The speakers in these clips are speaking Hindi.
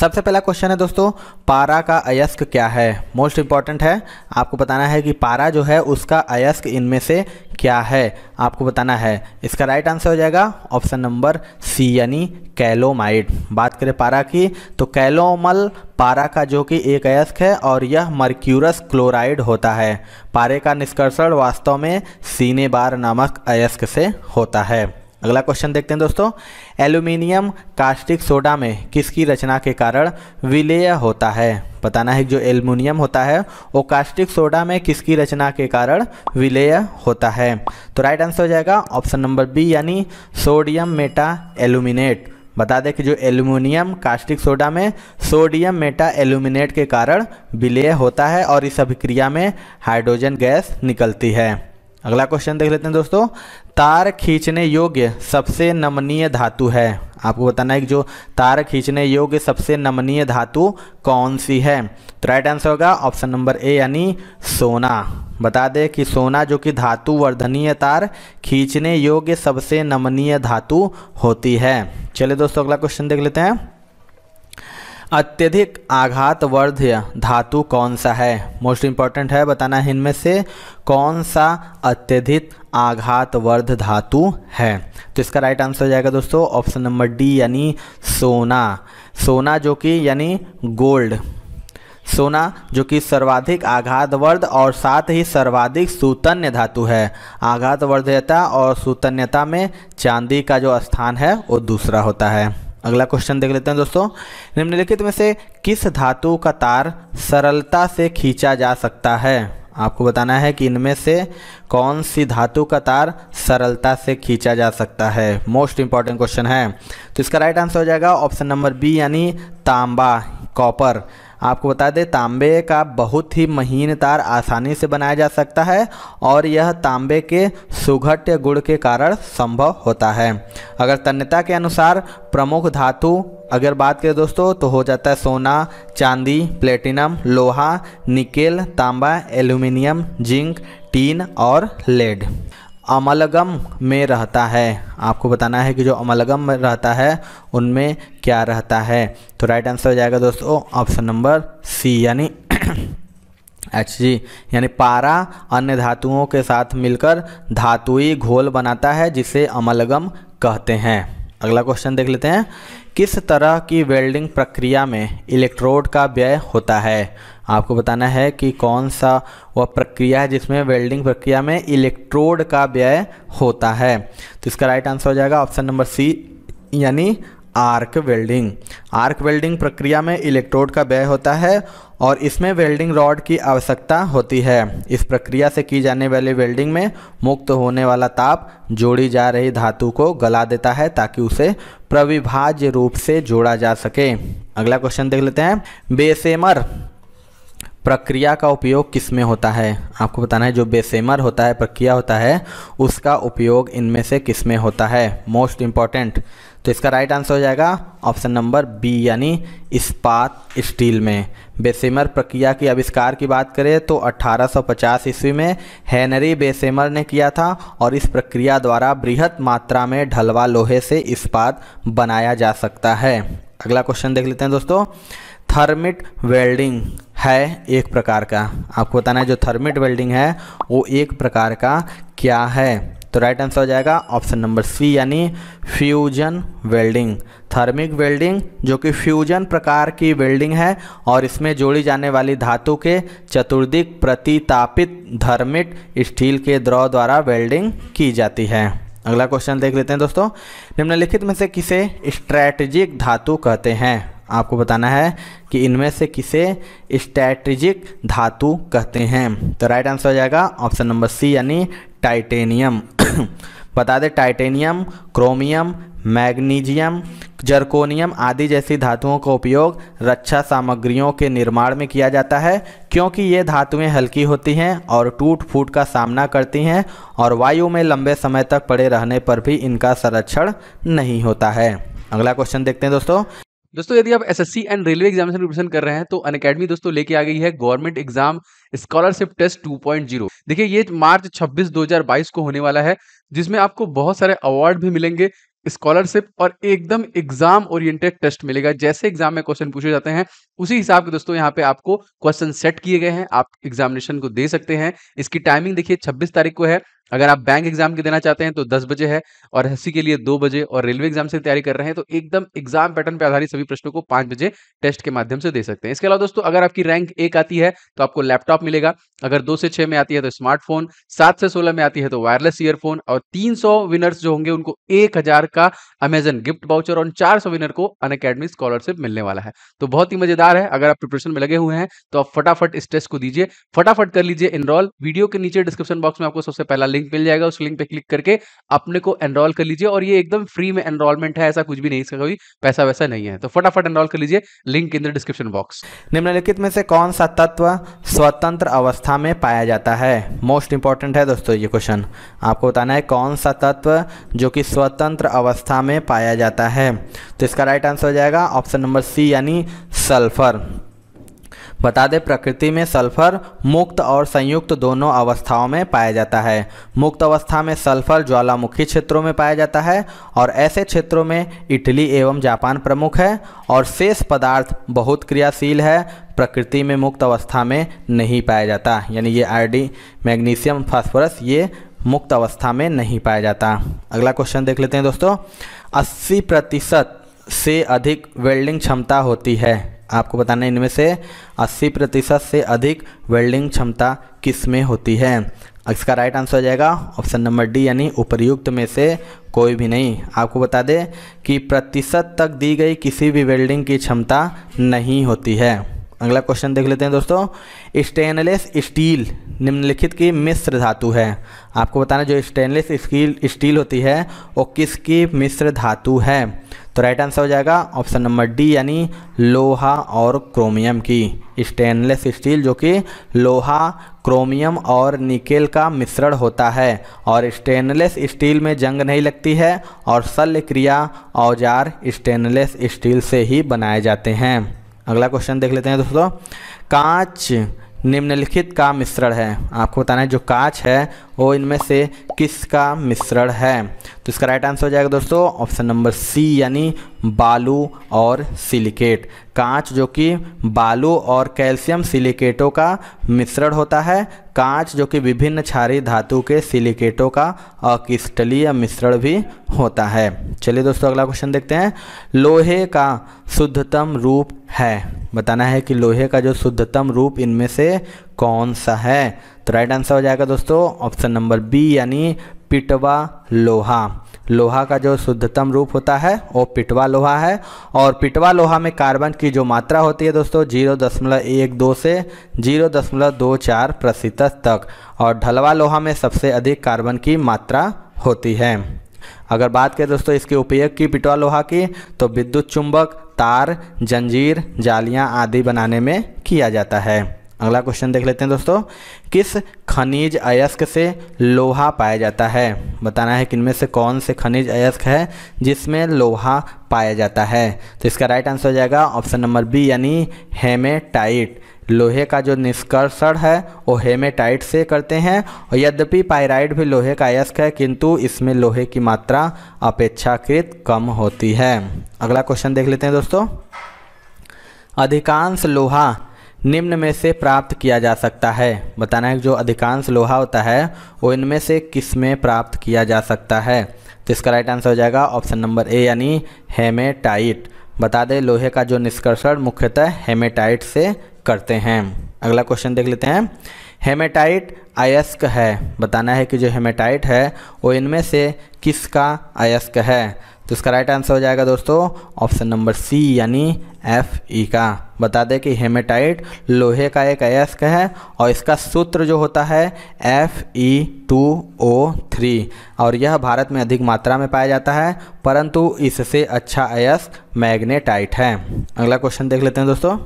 सबसे पहला क्वेश्चन है दोस्तों, पारा का अयस्क क्या है। मोस्ट इंपॉर्टेंट है, आपको बताना है कि पारा जो है उसका अयस्क इनमें से क्या है, आपको बताना है। इसका राइट आंसर हो जाएगा ऑप्शन नंबर सी यानी कैलोमाइड। बात करें पारा की तो कैलोमल पारा का जो कि एक अयस्क है और यह मर्क्यूरस क्लोराइड होता है। पारे का निष्कर्षण वास्तव में सीने बार नामक अयस्क से होता है। अगला क्वेश्चन देखते हैं दोस्तों, एल्यूमिनियम कास्टिक सोडा में किसकी रचना के कारण विलेय होता है। बताना है कि जो एल्यूमिनियम होता है वो कास्टिक सोडा में किसकी रचना के कारण विलेय होता है। तो राइट आंसर हो जाएगा ऑप्शन नंबर बी यानी सोडियम मेटा एल्यूमिनेट। बता दें कि जो एल्यूमिनियम कास्टिक सोडा में सोडियम मेटा एल्यूमिनेट के कारण विलेय होता है और इस अभिक्रिया में हाइड्रोजन गैस निकलती है। अगला क्वेश्चन देख लेते हैं दोस्तों, तार खींचने योग्य सबसे नमनीय धातु है। आपको बताना है कि जो तार खींचने योग्य सबसे नमनीय धातु कौन सी है। तो राइट आंसर होगा ऑप्शन नंबर ए यानी सोना। बता दें कि सोना जो कि धातु वर्धनीय तार खींचने योग्य सबसे नमनीय धातु होती है। चलिए दोस्तों अगला क्वेश्चन देख लेते हैं, अत्यधिक आघातवर्ध्य धातु कौन सा है। मोस्ट इंपॉर्टेंट है, बताना है इनमें से कौन सा अत्यधिक आघातवर्ध धातु है। तो इसका राइट आंसर हो जाएगा दोस्तों ऑप्शन नंबर डी यानी सोना। सोना जो कि यानी गोल्ड, सोना जो कि सर्वाधिक आघातवर्ध और साथ ही सर्वाधिक सूतन्य धातु है। आघातवर्ध्यता और सूतन्यता में चांदी का जो स्थान है वो दूसरा होता है। अगला क्वेश्चन देख लेते हैं दोस्तों, निम्नलिखित में से किस धातु का तार सरलता से खींचा जा सकता है। आपको बताना है कि इनमें से कौन सी धातु का तार सरलता से खींचा जा सकता है। मोस्ट इंपॉर्टेंट क्वेश्चन है। तो इसका राइट आंसर हो जाएगा ऑप्शन नंबर बी यानी तांबा, कॉपर। आपको बता दें तांबे का बहुत ही महीन तार आसानी से बनाया जा सकता है और यह तांबे के सुघट्य गुण के कारण संभव होता है। अगर तन्यता के अनुसार प्रमुख धातु अगर बात करें दोस्तों तो हो जाता है सोना, चांदी, प्लेटिनम, लोहा, निकेल, तांबा, एल्यूमिनियम, जिंक, टीन और लेड। अमलगम में रहता है, आपको बताना है कि जो अमलगम में रहता है उनमें क्या रहता है। तो राइट आंसर हो जाएगा दोस्तों ऑप्शन नंबर सी यानी Hg यानी पारा अन्य धातुओं के साथ मिलकर धातुई घोल बनाता है जिसे अमलगम कहते हैं। अगला क्वेश्चन देख लेते हैं, किस तरह की वेल्डिंग प्रक्रिया में इलेक्ट्रोड का व्यय होता है। आपको बताना है कि कौन सा वह प्रक्रिया है जिसमें वेल्डिंग प्रक्रिया में इलेक्ट्रोड का व्यय होता है। तो इसका राइट आंसर हो जाएगा ऑप्शन नंबर सी यानी आर्क वेल्डिंग। आर्क वेल्डिंग प्रक्रिया में इलेक्ट्रोड का व्यय होता है और इसमें वेल्डिंग रॉड की आवश्यकता होती है। इस प्रक्रिया से की जाने वाली वेल्डिंग में मुक्त होने वाला ताप जोड़ी जा रही धातु को गला देता है ताकि उसे प्रविभाज्य रूप से जोड़ा जा सके। अगला क्वेश्चन देख लेते हैं, बेसेमर प्रक्रिया का उपयोग किस में होता है। आपको बताना है जो बेसेमर होता है प्रक्रिया होता है उसका उपयोग इनमें से किस में होता है। मोस्ट इंपॉर्टेंट, तो इसका राइट आंसर हो जाएगा ऑप्शन नंबर बी यानी इस्पात स्टील में। बेसेमर प्रक्रिया की आविष्कार की बात करें तो 1850 ईस्वी में हेनरी बेसेमर ने किया था और इस प्रक्रिया द्वारा बृहत मात्रा में ढलवा लोहे से इस्पात बनाया जा सकता है। अगला क्वेश्चन देख लेते हैं दोस्तों, थर्मिट वेल्डिंग है एक प्रकार का। आपको बताना है जो थर्मिट वेल्डिंग है वो एक प्रकार का क्या है। तो राइट आंसर हो जाएगा ऑप्शन नंबर सी यानी फ्यूजन वेल्डिंग। थर्मिक वेल्डिंग जो कि फ्यूजन प्रकार की वेल्डिंग है और इसमें जोड़ी जाने वाली धातु के चतुर्दिक प्रतितापित थर्मिट स्टील के द्रव द्वारा वेल्डिंग की जाती है। अगला क्वेश्चन देख लेते हैं दोस्तों, निम्नलिखित में से किसे स्ट्रैटेजिक धातु कहते हैं। आपको बताना है कि इनमें से किसे स्ट्रैटेजिक धातु कहते हैं। तो राइट आंसर हो जाएगा ऑप्शन नंबर सी यानी टाइटेनियम। बता दें टाइटेनियम, क्रोमियम, मैग्नीशियम, जर्कोनियम आदि जैसी धातुओं का उपयोग रक्षा सामग्रियों के निर्माण में किया जाता है क्योंकि ये धातुएं हल्की होती हैं और टूट फूट का सामना करती हैं और वायु में लंबे समय तक पड़े रहने पर भी इनका संरक्षण नहीं होता है। अगला क्वेश्चन देखते हैं दोस्तों, यदि आप SSC and railway examination preparation कर रहे हैं तो अनअकैडमी दोस्तों लेके आ गई है गवर्नमेंट एग्जाम स्कॉलरशिप टेस्ट 2.0। देखिए ये मार्च 26 2022 को होने वाला है जिसमें आपको बहुत सारे अवार्ड भी मिलेंगे, स्कॉलरशिप और एकदम एग्जाम ओरिएंटेड टेस्ट मिलेगा। जैसे एग्जाम में क्वेश्चन पूछे जाते हैं उसी हिसाब के दोस्तों यहाँ पे आपको क्वेश्चन सेट किए गए हैं, आप एग्जामिनेशन को दे सकते हैं। इसकी टाइमिंग देखिए 26 तारीख को है। अगर आप बैंक एग्जाम के देना चाहते हैं तो 10 बजे है और एसएससी के लिए 2 बजे, और रेलवे एग्जाम से तैयारी कर रहे हैं तो एकदम एग्जाम पैटर्न पे आधारित सभी प्रश्नों को 5 बजे टेस्ट के माध्यम से दे सकते हैं। इसके अलावा दोस्तों अगर आपकी रैंक 1 आती है तो आपको लैपटॉप मिलेगा, अगर 2 से 6 में आती है तो स्मार्टफोन, 7 से 16 में आती है तो वायरलेस ईयरफोन, और 300 विनर्स जो होंगे उनको 1000 का अमेजन गिफ्ट वाउचर और 400 विनर को अनअकैडमी स्कॉलरशिप मिलने वाला है। तो बहुत ही मजेदार है। अगर आप प्रिपरेशन में लगे हुए हैं तो आप फटाफट इस टेस्ट को दीजिए, फटाफट कर लीजिए एनरोल। वीडियो के नीचे डिस्क्रिप्शन बॉक्स में आपको सबसे पहला लिंक मिल जाएगा, उस लिंक पे क्लिक करके अपने को एनरोल कर लीजिए, और ये एकदम फ्री में एनरोलमेंट है, ऐसा कुछ भी नहीं, इसका कोई पैसा वैसा नहीं है। तो फटाफट एनरोल कर लीजिए, link in the description box. निम्नलिखित में से कौन सा तत्व स्वतंत्र अवस्था में पाया जाता है? मोस्ट इंपॉर्टेंट है दोस्तों ये क्वेश्चन, आपको बताना है कौन सा तत्व जो कि स्वतंत्र अवस्था में पाया जाता है। तो इसका राइट आंसर हो जाएगा ऑप्शन नंबर सी यानी सल्फर। बता दें प्रकृति में सल्फर मुक्त और संयुक्त दोनों अवस्थाओं में पाया जाता है। मुक्त अवस्था में सल्फर ज्वालामुखी क्षेत्रों में पाया जाता है और ऐसे क्षेत्रों में इटली एवं जापान प्रमुख है, और शेष पदार्थ बहुत क्रियाशील है, प्रकृति में मुक्त अवस्था में नहीं पाया जाता। यानी ये आयरन, मैग्नीशियम, फास्फोरस ये मुक्त अवस्था में नहीं पाया जाता। अगला क्वेश्चन देख लेते हैं दोस्तों। 80% से अधिक वेल्डिंग क्षमता होती है, आपको बताना है इनमें से 80% से अधिक वेल्डिंग क्षमता किस में होती है? इसका राइट आंसर हो जाएगा ऑप्शन नंबर डी यानी उपर्युक्त में से कोई भी नहीं। आपको बता दें कि प्रतिशत तक दी गई किसी भी वेल्डिंग की क्षमता नहीं होती है। अगला क्वेश्चन देख लेते हैं दोस्तों। स्टेनलेस स्टील निम्नलिखित की मिश्र धातु है। आपको बताना जो स्टेनलेस स्टील होती है वो किसकी मिश्र धातु है? तो राइट आंसर हो जाएगा ऑप्शन नंबर डी यानी लोहा और क्रोमियम की। स्टेनलेस स्टील जो कि लोहा, क्रोमियम और निकेल का मिश्रण होता है, और स्टेनलेस स्टील में जंग नहीं लगती है, और शल्य क्रिया औजार स्टेनलेस स्टील से ही बनाए जाते हैं। अगला क्वेश्चन देख लेते हैं दोस्तों। कांच निम्नलिखित का मिश्रण है। आपको बताना है जो कांच है वो इनमें से किसका मिश्रण है? तो इसका राइट आंसर हो जाएगा दोस्तों ऑप्शन नंबर सी यानी बालू और सिलिकेट। कांच जो कि बालू और कैल्शियम सिलिकेटों का मिश्रण होता है। कांच जो कि विभिन्न क्षारीय धातु के सिलिकेटों का अक्रिस्टलीय मिश्रण भी होता है। चलिए दोस्तों अगला क्वेश्चन देखते हैं। लोहे का शुद्धतम रूप है, बताना है कि लोहे का जो शुद्धतम रूप इनमें से कौन सा है? तो राइट आंसर हो जाएगा दोस्तों ऑप्शन नंबर बी यानी पिटवा लोहा। लोहा का जो शुद्धतम रूप होता है वो पिटवा लोहा है, और पिटवा लोहा में कार्बन की जो मात्रा होती है दोस्तों 0.12 से 0.24% तक, और ढलवा लोहा में सबसे अधिक कार्बन की मात्रा होती है। अगर बात करें दोस्तों इसके उपयोग की पिटवा लोहा की, तो विद्युत चुंबक, तार, जंजीर, जालियां आदि बनाने में किया जाता है। अगला क्वेश्चन देख लेते हैं दोस्तों। किस खनिज अयस्क से लोहा पाया जाता है? बताना है कि इनमें से कौन से खनिज अयस्क है जिसमें लोहा पाया जाता है? तो इसका राइट आंसर हो जाएगा ऑप्शन नंबर बी यानी हेमेटाइट। लोहे का जो निष्कर्षण है वो हेमेटाइट से करते हैं, और यद्यपि पाइराइट भी लोहे का अयस्क है किंतु इसमें लोहे की मात्रा अपेक्षाकृत कम होती है। अगला क्वेश्चन देख लेते हैं दोस्तों। अधिकांश लोहा निम्न में से प्राप्त किया जा सकता है। बताना है कि जो अधिकांश लोहा होता है वो इनमें से किस में प्राप्त किया जा सकता है? तो इसका राइट आंसर हो जाएगा ऑप्शन नंबर ए यानी हेमेटाइट। बता दें लोहे का जो निष्कर्षण मुख्यतः हेमेटाइट से करते हैं। अगला क्वेश्चन देख लेते हैं। हेमेटाइट अयस्क है, बताना है कि जो हेमेटाइट है वो इनमें से किसका अयस्क है? तो इसका राइट आंसर हो जाएगा दोस्तों ऑप्शन नंबर सी यानी Fe का। बता दें कि हेमेटाइट लोहे का एक अयस्क है, और इसका सूत्र जो होता है Fe2O3, और यह भारत में अधिक मात्रा में पाया जाता है, परंतु इससे अच्छा अयस्क मैग्नेटाइट है। अगला क्वेश्चन देख लेते हैं दोस्तों।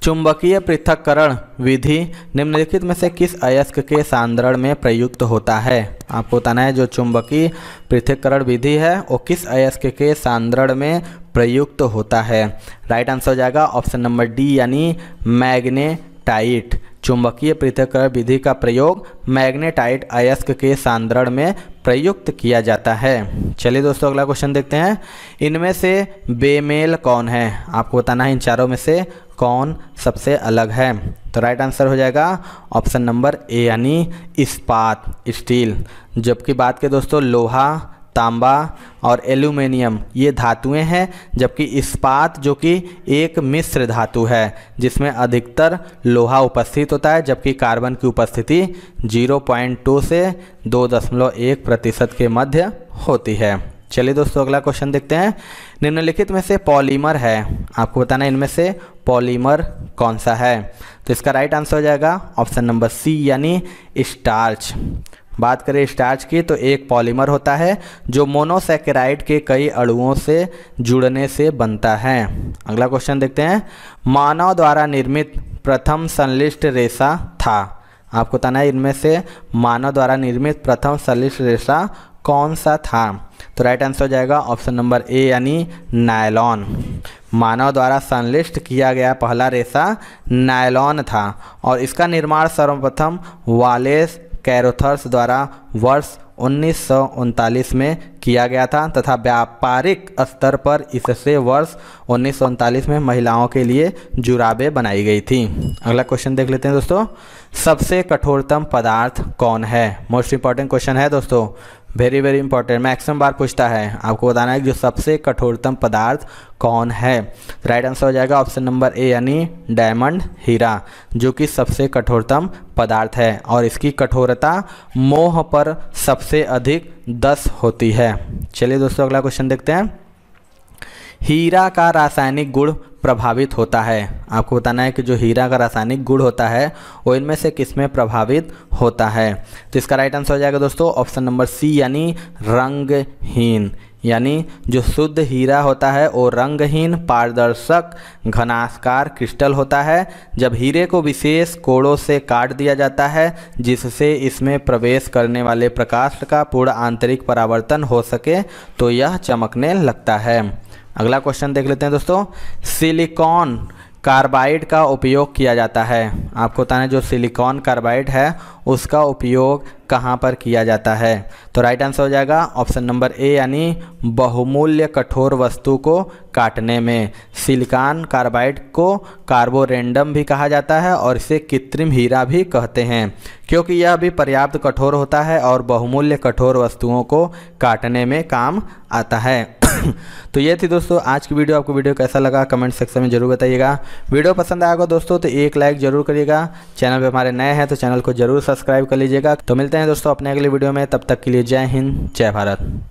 चुंबकीय पृथक्करण विधि निम्नलिखित में से किस अयस्क के सांद्रण में प्रयुक्त होता है? आपको बताना है जो चुंबकीय पृथक्करण विधि है वो किस अयस्क के सांद्रण में प्रयुक्त होता है? राइट आंसर हो जाएगा ऑप्शन नंबर डी यानी मैग्नेटाइट। चुंबकीय पृथक्करण विधि का प्रयोग मैग्नेटाइट अयस्क के सांद्रण में प्रयुक्त किया जाता है। चलिए दोस्तों अगला क्वेश्चन देखते हैं। इनमें से बेमेल कौन है? आपको बताना है इन चारों में से कौन सबसे अलग है। तो राइट आंसर हो जाएगा ऑप्शन नंबर ए यानी इस्पात, स्टील। जबकि बात करें दोस्तों लोहा, तांबा और एल्यूमिनियम ये धातुएं हैं, जबकि इस्पात जो कि एक मिश्र धातु है जिसमें अधिकतर लोहा उपस्थित होता है, जबकि कार्बन की उपस्थिति 0.2 से 2.1% के मध्य होती है। चलिए दोस्तों अगला क्वेश्चन देखते हैं। निम्नलिखित में से पॉलीमर है, आपको बताना है इनमें से पॉलीमर कौन सा है। तो इसका राइट आंसर हो जाएगा ऑप्शन नंबर सी यानी स्टार्च। बात करें स्टार्च की तो एक पॉलीमर होता है जो मोनोसैकेराइड के कई अणुओं से जुड़ने से बनता है। अगला क्वेश्चन देखते हैं। मानव द्वारा निर्मित प्रथम संश्लिष्ट रेशा था, आपको बताना है इनमें से मानव द्वारा निर्मित प्रथम संश्लिष्ट रेशा कौन सा था। तो राइट आंसर हो जाएगा ऑप्शन नंबर ए यानी नायलॉन। मानव द्वारा संश्लिष्ट किया गया पहला रेशा नायलॉन था और इसका निर्माण सर्वप्रथम वालेस कैरोथर्स द्वारा वर्ष 1939 में किया गया था तथा व्यापारिक स्तर पर इससे वर्ष 1939 में महिलाओं के लिए जुराबें बनाई गई थी। अगला क्वेश्चन देख लेते हैं दोस्तों। सबसे कठोरतम पदार्थ कौन है? मोस्ट इंपॉर्टेंट क्वेश्चन है दोस्तों, वेरी वेरी इंपॉर्टेंट, मैक्सिमम बार पूछता है। आपको बताना है कि जो सबसे कठोरतम पदार्थ कौन है। राइट आंसर हो जाएगा ऑप्शन नंबर ए यानी डायमंड, हीरा, जो कि सबसे कठोरतम पदार्थ है और इसकी कठोरता मोह पर सबसे अधिक 10 होती है। चलिए दोस्तों अगला क्वेश्चन देखते हैं। हीरा का रासायनिक गुण प्रभावित होता है, आपको बताना है कि जो हीरा का रासायनिक गुण होता है वो इनमें से किस में प्रभावित होता है। तो इसका राइट आंसर हो जाएगा दोस्तों ऑप्शन नंबर सी यानी रंगहीन। यानी जो शुद्ध हीरा होता है वो रंगहीन पारदर्शक घनाकार क्रिस्टल होता है। जब हीरे को विशेष कोड़ों से काट दिया जाता है जिससे इसमें प्रवेश करने वाले प्रकाश का पूर्ण आंतरिक परावर्तन हो सके तो यह चमकने लगता है। अगला क्वेश्चन देख लेते हैं दोस्तों। सिलिकॉन कार्बाइड का उपयोग किया जाता है, आपको बताना है जो सिलिकॉन कार्बाइड है उसका उपयोग कहाँ पर किया जाता है। तो राइट आंसर हो जाएगा ऑप्शन नंबर ए यानी बहुमूल्य कठोर वस्तु को काटने में। सिलिकॉन कार्बाइड को कार्बोरेंडम भी कहा जाता है और इसे कृत्रिम हीरा भी कहते हैं क्योंकि यह भी पर्याप्त कठोर होता है और बहुमूल्य कठोर वस्तुओं को काटने में काम आता है। तो ये थी दोस्तों आज की वीडियो। आपको वीडियो कैसा लगा कमेंट सेक्शन में जरूर बताइएगा। वीडियो पसंद आएगा दोस्तों तो एक लाइक जरूर करिएगा। चैनल पे हमारे नए हैं तो चैनल को जरूर सब्सक्राइब कर लीजिएगा। तो मिलते हैं दोस्तों अपने अगले वीडियो में, तब तक के लिए जय हिंद जय भारत।